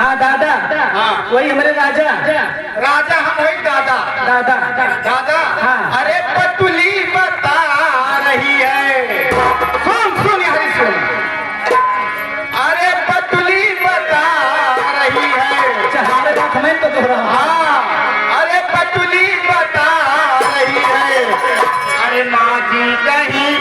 हाँ दादा। हाँ वही हमारे राजा। राजा हम वही दादा। दादा दादा। हाँ। अरे पतुली बता रही है, सुन सुन यहाँ सुन। अरे पतुली बता रही है। अच्छा हमारे बात हमें तो दोहरा। हाँ अरे पतुली बता रही है। अरे माँ जी कहीं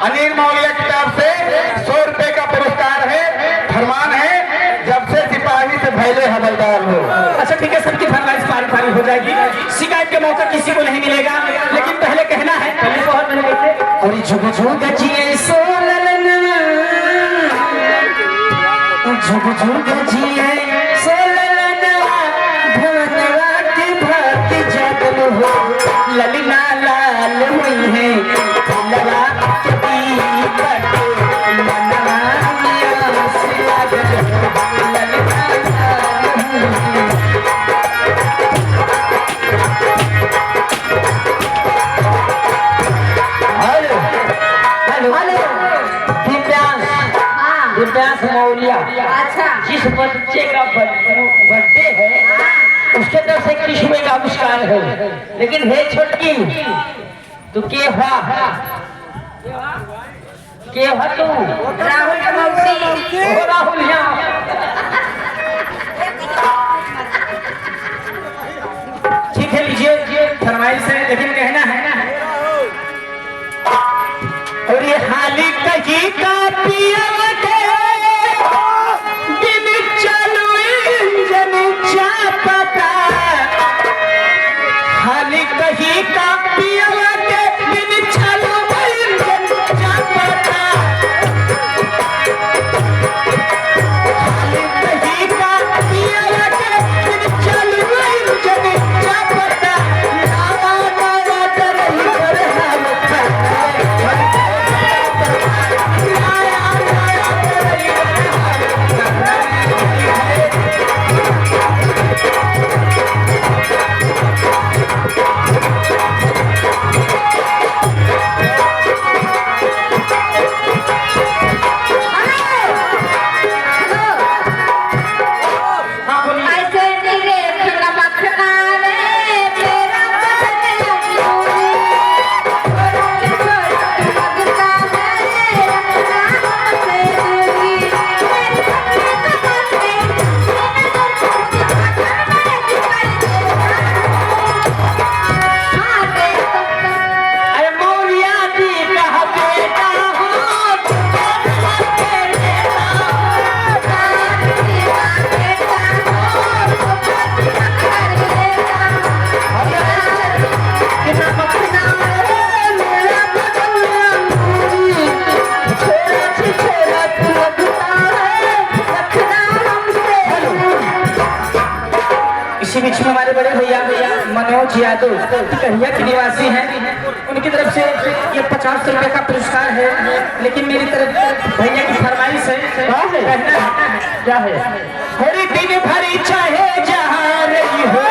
अनिल मौर्य की तरफ से 100 रुपए का पुरस्कार है, फरमान है जब से सिपाही से पहले हवलदार हो। अच्छा ठीक है, सबकी फरमाइश पारी पारी हो जाएगी, शिकायत का मौका किसी को नहीं मिलेगा, लेकिन पहले कहना है और झुक झुक जिए सो ललना, झुक झुक जिए सो ललना, भवनवा के भाग्य जगल हो, ललना लाल हुई है लला के दीपक मनवा मिया से लागल, ललना लाल हुई है। Hello hello hello Divyansh Maurya. अच्छा जिस बच्चे का बर्थडे है उसके तरफ से कृष्ण रुपए का आविष्कार है, लेकिन हे छोटकी तू के हुआ तू राहुल का मौसी। ओ राहुल यहाँ ठीक है, लीजिए फरमाइश है, लेकिन कहना है और ये हाली कहीं का पिया के दिन चलो इंजन चापता, हाली कहीं का पिया के दिन चलो इंजन चापता, हाली कहीं का पिया के दिन चलो इंजन चापता, नावा नावा तरही कर हालत इसी बीच में हमारे बड़े भैया मनोज यादव कहिया के निवासी हैं, उनकी तरफ से ये 50 रुपए का पुरस्कार है, लेकिन मेरी तरफ भैया की फरमाइश है, कहना क्या है, हर दिन भरी चाहे जहाँ रही हो